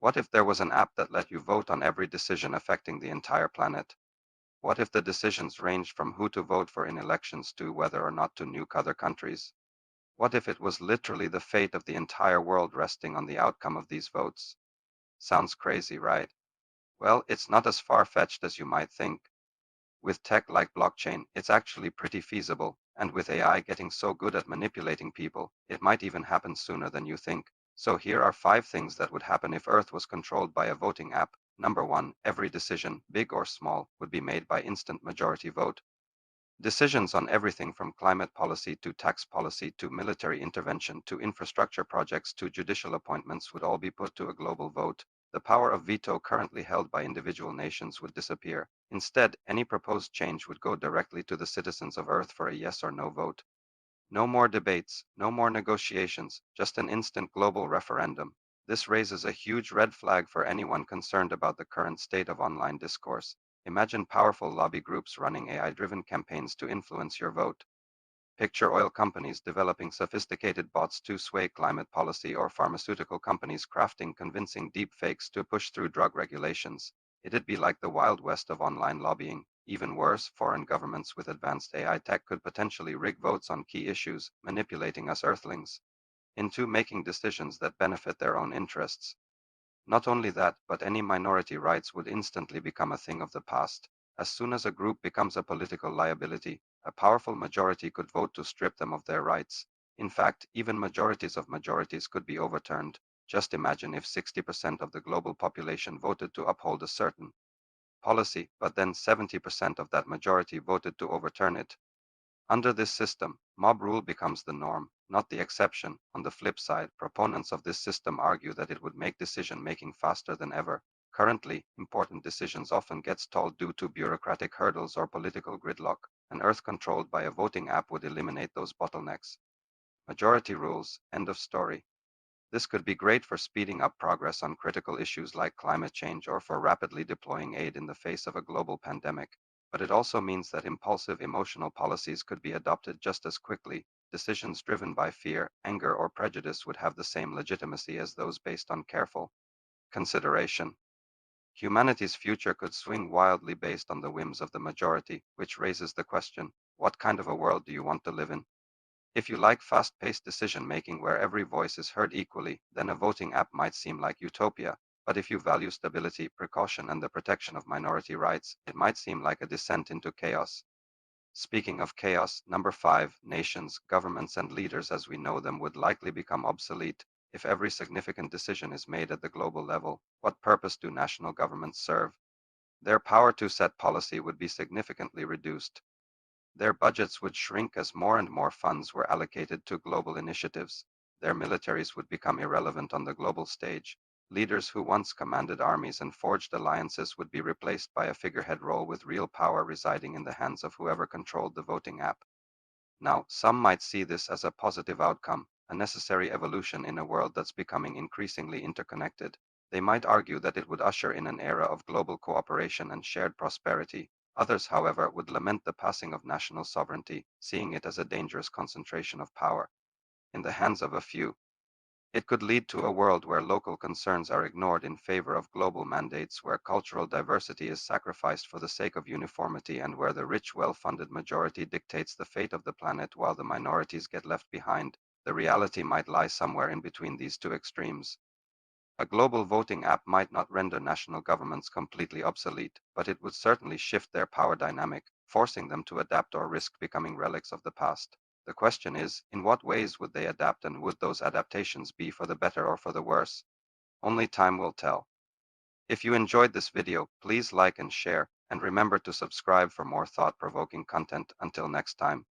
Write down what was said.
What if there was an app that let you vote on every decision affecting the entire planet? What if the decisions ranged from who to vote for in elections to whether or not to nuke other countries? What if it was literally the fate of the entire world resting on the outcome of these votes? Sounds crazy, right? Well, it's not as far-fetched as you might think. With tech like blockchain, it's actually pretty feasible, and with AI getting so good at manipulating people, it might even happen sooner than you think. So here are 5 things that would happen if Earth was controlled by a voting app. Number 1, every decision, big or small, would be made by instant majority vote. Decisions on everything from climate policy to tax policy to military intervention to infrastructure projects to judicial appointments would all be put to a global vote. The power of veto currently held by individual nations would disappear. Instead, any proposed change would go directly to the citizens of Earth for a yes or no vote. No more debates, no more negotiations, just an instant global referendum. This raises a huge red flag for anyone concerned about the current state of online discourse. Imagine powerful lobby groups running AI-driven campaigns to influence your vote. Picture oil companies developing sophisticated bots to sway climate policy or pharmaceutical companies crafting convincing deepfakes to push through drug regulations. It'd be like the Wild West of online lobbying. Even worse, foreign governments with advanced AI tech could potentially rig votes on key issues, manipulating us Earthlings into making decisions that benefit their own interests. Not only that, but any minority rights would instantly become a thing of the past. As soon as a group becomes a political liability, a powerful majority could vote to strip them of their rights. In fact, even majorities of majorities could be overturned. Just imagine if 60% of the global population voted to uphold a certain policy, but then 70% of that majority voted to overturn it. Under this system, mob rule becomes the norm, not the exception. On the flip side, proponents of this system argue that it would make decision-making faster than ever. Currently, important decisions often get stalled due to bureaucratic hurdles or political gridlock. An Earth controlled by a voting app would eliminate those bottlenecks. Majority rules, end of story. This could be great for speeding up progress on critical issues like climate change or for rapidly deploying aid in the face of a global pandemic. But it also means that impulsive emotional policies could be adopted just as quickly. Decisions driven by fear, anger, or prejudice would have the same legitimacy as those based on careful consideration. Humanity's future could swing wildly based on the whims of the majority, which raises the question, what kind of a world do you want to live in? If you like fast-paced decision-making where every voice is heard equally, then a voting app might seem like utopia. But if you value stability, precaution, and the protection of minority rights, it might seem like a descent into chaos. Speaking of chaos, number 5, nations, governments, and leaders as we know them would likely become obsolete. If every significant decision is made at the global level, what purpose do national governments serve? Their power to set policy would be significantly reduced. Their budgets would shrink as more and more funds were allocated to global initiatives. Their militaries would become irrelevant on the global stage. Leaders who once commanded armies and forged alliances would be replaced by a figurehead role with real power residing in the hands of whoever controlled the voting app. Now, some might see this as a positive outcome, a necessary evolution in a world that's becoming increasingly interconnected. They might argue that it would usher in an era of global cooperation and shared prosperity. Others, however, would lament the passing of national sovereignty, seeing it as a dangerous concentration of power in the hands of a few. It could lead to a world where local concerns are ignored in favor of global mandates, where cultural diversity is sacrificed for the sake of uniformity, and where the rich, well-funded majority dictates the fate of the planet while the minorities get left behind. The reality might lie somewhere in between these two extremes. A global voting app might not render national governments completely obsolete, but it would certainly shift their power dynamic, forcing them to adapt or risk becoming relics of the past. The question is, in what ways would they adapt, and would those adaptations be for the better or for the worse? Only time will tell. If you enjoyed this video, please like and share, and remember to subscribe for more thought-provoking content. Until next time.